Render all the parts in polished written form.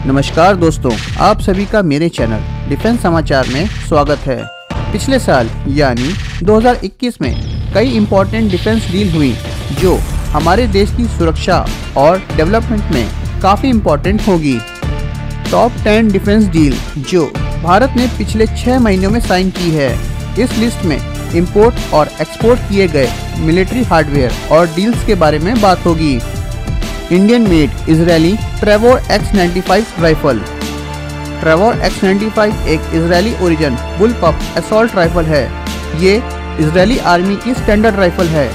नमस्कार दोस्तों, आप सभी का मेरे चैनल डिफेंस समाचार में स्वागत है। पिछले साल यानी 2021 में कई इम्पोर्टेंट डिफेंस डील हुई जो हमारे देश की सुरक्षा और डेवलपमेंट में काफ़ी इम्पोर्टेंट होगी। टॉप 10 डिफेंस डील जो भारत ने पिछले 6 महीनों में साइन की है। इस लिस्ट में इंपोर्ट और एक्सपोर्ट किए गए मिलिट्री हार्डवेयर और डील्स के बारे में बात होगी। Indian made Israeli Tavor X95 rifle. Tavor X95 एक Israeli origin bullpup assault rifle है। ये इजरायली आर्मी की स्टैंडर्ड राइफल है।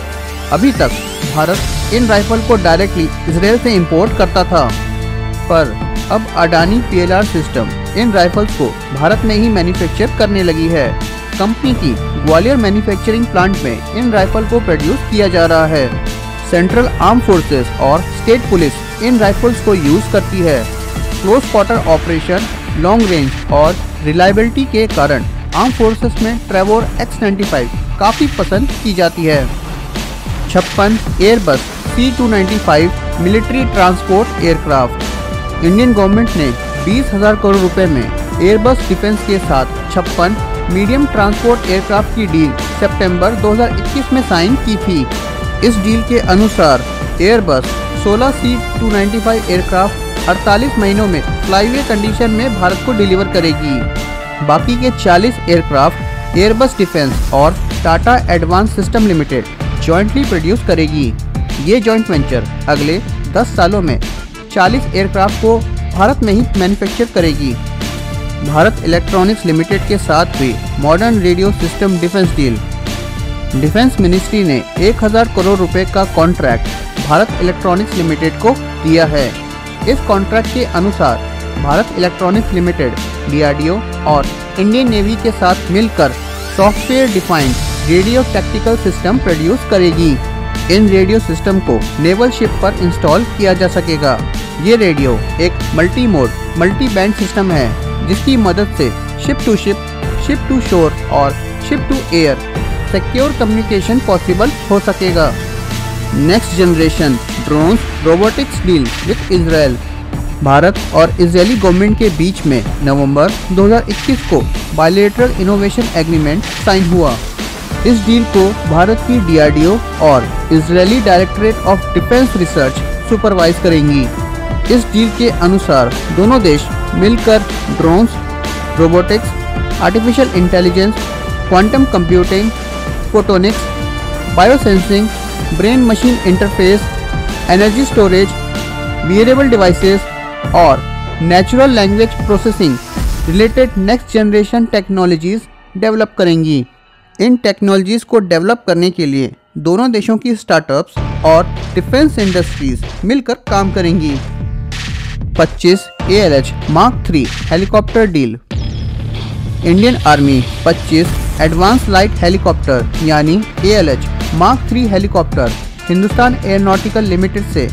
अभी तक भारत इन राइफल को डायरेक्टली इजरायल से इंपोर्ट करता था, पर अब अडानी PLR सिस्टम इन राइफल्स को भारत में ही मैन्युफैक्चर करने लगी है। कंपनी की ग्वालियर मैन्युफैक्चरिंग प्लांट में इन राइफल को प्रोड्यूस किया जा रहा है। सेंट्रल आर्म फोर्सेस और स्टेट पुलिस इन राइफल्स को यूज करती है। Close quarter operation, long range और रिलायबिलिटी के कारण आर्म फोर्सेस में ट्रेवोर X95 काफ़ी पसंद की जाती है। 56 Airbus C295 military transport aircraft. Indian government ने 20,000 करोड़ रुपए में एयरबस डिफेंस के साथ 56 मीडियम ट्रांसपोर्ट एयरक्राफ्ट की डील सितंबर 2021 में साइन की थी। इस डील के अनुसार एयरबस 16 C295 एयरक्राफ्ट 48 महीनों में फ्लाईवे कंडीशन में भारत को डिलीवर करेगी। बाकी के 40 एयरक्राफ्ट एयरबस डिफेंस और Tata advance system limited jointly produce करेगी। ये जॉइंट वेंचर अगले 10 सालों में 40 एयरक्राफ्ट को भारत में ही मैन्युफैक्चर करेगी। भारत इलेक्ट्रॉनिक्स लिमिटेड के साथ हुई modern radio system defence deal. Defence ministry ने 1,000 करोड़ रुपए का कॉन्ट्रैक्ट भारत इलेक्ट्रॉनिक्स लिमिटेड को दिया है। इस कॉन्ट्रैक्ट के अनुसार भारत इलेक्ट्रॉनिक्स लिमिटेड DRDO और इंडियन नेवी के साथ मिलकर software defined radio tactical system produce करेगी। इन रेडियो सिस्टम को नेवल शिप पर इंस्टॉल किया जा सकेगा। ये रेडियो एक multi mode multi band system है जिसकी मदद से शिप टू शोर और ship to air secure communication possible हो सकेगा। Next generation drones robotics deal with Israel. भारत और इजरायली गवर्नमेंट के बीच में नवंबर 2021 को बायलैटरल इनोवेशन एग्रीमेंट साइन हुआ। इस डील को भारत की DRDO और Israeli directorate of defence research supervise करेंगी। इस डील के अनुसार दोनों देश मिलकर drones, robotics, artificial intelligence, quantum computing, photonics, biosensing, brain machine interface, energy storage, wearable devices और natural language processing related next generation technologies develop करेंगी। इन टेक्नोलॉजीज को डेवलप करने के लिए दोनों देशों की स्टार्टअप्स और डिफेंस इंडस्ट्रीज मिलकर काम करेंगी। 25 ALH Mark III helicopter deal. Indian army 25 advance light helicopter यानी ALH Mark III helicopter Hindustan aeronautical limited से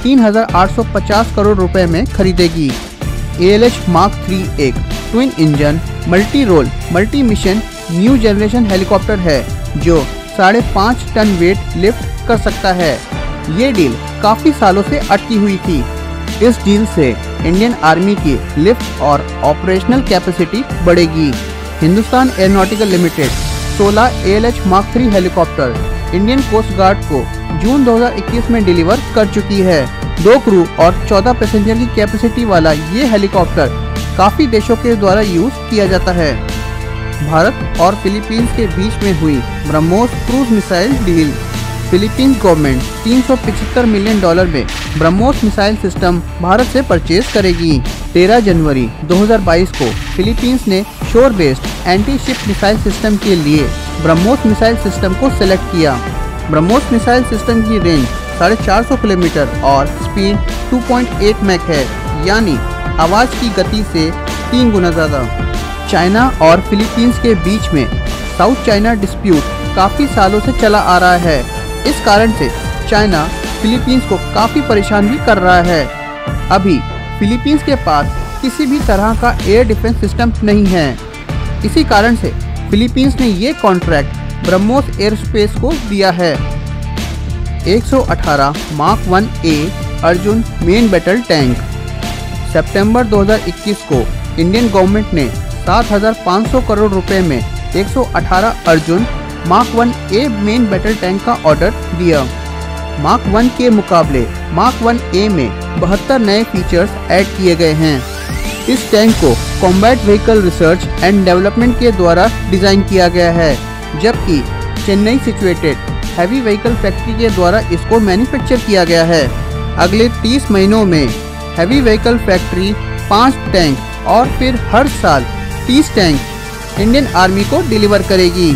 3,850 करोड़ रुपए में खरीदेगी। ALH Mark III एक twin engine multi role multi mission new generation helicopter है जो 5.5 टन वेट लिफ्ट कर सकता है। ये डील काफ़ी सालों से अटकी हुई थी। इस डील से इंडियन आर्मी की लिफ्ट और ऑपरेशनल कैपेसिटी बढ़ेगी। Hindustan aeronautical limited 16 ALH Mark III helicopter Indian coast guard को जून 2021 में डिलीवर कर चुकी है। 2 क्रू और 14 पैसेंजर की कैपेसिटी वाला ये हेलीकॉप्टर काफ़ी देशों के द्वारा यूज किया जाता है। भारत और फिलीपींस के बीच में हुई BrahMos cruise missile deal. Philippines government $375 million में ब्रह्मोस मिसाइल सिस्टम भारत से परचेज करेगी। 13 जनवरी 2022 को फिलीपींस ने शोर based anti ship missile system के लिए ब्रह्मोस मिसाइल सिस्टम को सिलेक्ट किया। ब्रह्मोस मिसाइल सिस्टम की रेंज 450 किलोमीटर और स्पीड 2.8 मैक है, यानी आवाज़ की गति से 3 गुना ज़्यादा। चाइना और फिलीपींस के बीच में साउथ चाइना डिस्प्यूट काफ़ी सालों से चला आ रहा है। इस कारण से चाइना फिलीपींस को काफ़ी परेशान भी कर रहा है। अभी फिलीपींस के पास किसी भी तरह का एयर डिफेंस सिस्टम नहीं है। इसी कारण से फिलीपींस ने ये कॉन्ट्रैक्ट ब्रह्मोस एयरस्पेस को दिया है। 118 Mark 1A Arjun main battle tank. सितंबर 2021 को इंडियन गवर्नमेंट ने 7,500 करोड़ रुपए में 118 Arjun mark 1A main battle tank का ऑर्डर दिया। मार्क 1 के मुकाबले मार्क 1A में 72 नए फीचर्स ऐड किए गए हैं। इस टैंक को combat vehicle research and development के द्वारा डिजाइन किया गया है, जबकि Chennai situated heavy vehicle factory के द्वारा इसको मैन्युफैक्चर किया गया है। अगले 30 महीनों में हैवी व्हीकल फैक्ट्री 5 टैंक और फिर हर साल 30 टैंक इंडियन आर्मी को डिलीवर करेगी।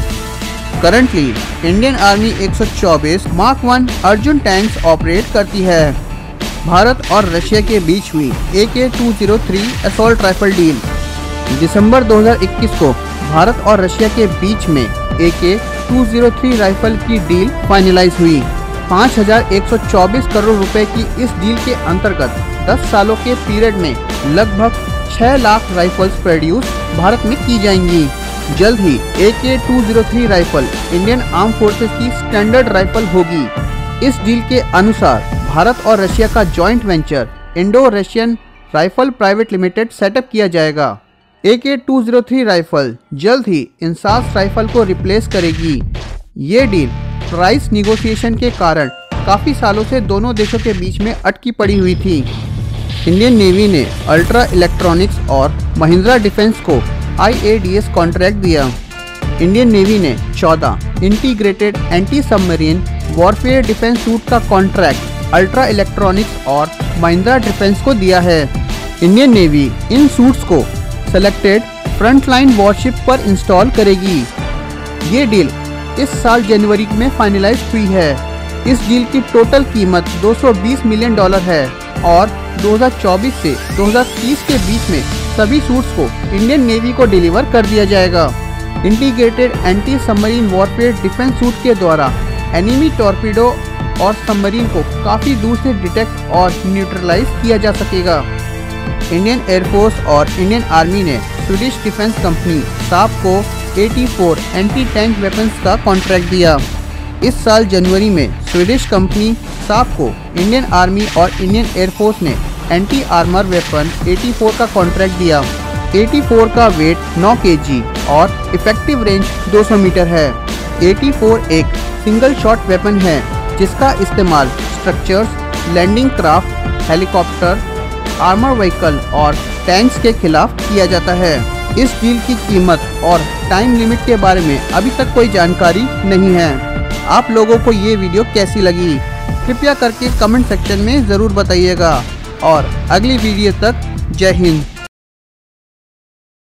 Currently Indian army 124 mark 1 Arjun tanks operate करती है। भारत और रशिया के बीच हुई AK-203 असॉल्ट राइफल डील। दिसंबर 2021 को भारत और रशिया के बीच में AK-203 राइफल की डील फाइनलाइज हुई। 5,124 करोड़ रुपए की इस डील के अंतर्गत 10 सालों के पीरियड में लगभग 6 लाख राइफल्स प्रोड्यूस भारत में की जाएंगी। जल्द ही AK-203 rifle Indian arm forces की स्टैंडर्ड राइफल होगी। इस डील के अनुसार भारत और रशिया का joint venture Indo Russian rifle private limited setup किया जाएगा। AK-203 राइफल जल्द ही इंसास राइफल को रिप्लेस करेगी। ये डील प्राइस निगोशिएशन के कारण काफी सालों से दोनों देशों के बीच में अटकी पड़ी हुई थी। इंडियन नेवी ने अल्ट्रा इलेक्ट्रॉनिक्स और महिंद्रा डिफेंस को IADS कॉन्ट्रैक्ट दिया। इंडियन नेवी ने 14 integrated anti submarine warfare defence suit का कॉन्ट्रैक्ट अल्ट्रा इलेक्ट्रॉनिक्स और महिंद्रा डिफेंस को दिया है। इंडियन नेवी इन सूट्स को सेलेक्टेड फ्रंटलाइन वॉरशिप पर इंस्टॉल करेगी। ये डील इस साल जनवरी में फाइनलाइज हुई है। इस डील की टोटल कीमत $220 मिलियन है और 2024 से 2030 के बीच में सभी सूट्स को इंडियन नेवी को डिलीवर कर दिया जाएगा। Integrated anti submarine warfare defence suit के द्वारा एनिमी टॉर्पीडो और सबमरीन को काफ़ी दूर से डिटेक्ट और न्यूट्रलाइज किया जा सकेगा। इंडियन एयरफोर्स और इंडियन आर्मी ने स्वीडिश डिफेंस कंपनी साप को 84 एंटी टैंक वेपन्स का कॉन्ट्रैक्ट दिया। इस साल जनवरी में स्वीडिश कंपनी साप को इंडियन आर्मी और इंडियन एयरफोर्स ने एंटी आर्मर वेपन 84 का कॉन्ट्रैक्ट दिया। 84 का वेट 9 kg और इफेक्टिव रेंज 200 मीटर है। 84 एक सिंगल शॉट वेपन है जिसका इस्तेमाल structures, landing craft, helicopter, armour vehicle और टैंक्स के खिलाफ किया जाता है। इस डील की कीमत और टाइम लिमिट के बारे में अभी तक कोई जानकारी नहीं है। आप लोगों को ये वीडियो कैसी लगी कृपया करके कमेंट सेक्शन में ज़रूर बताइएगा और अगली वीडियो तक जय हिंद।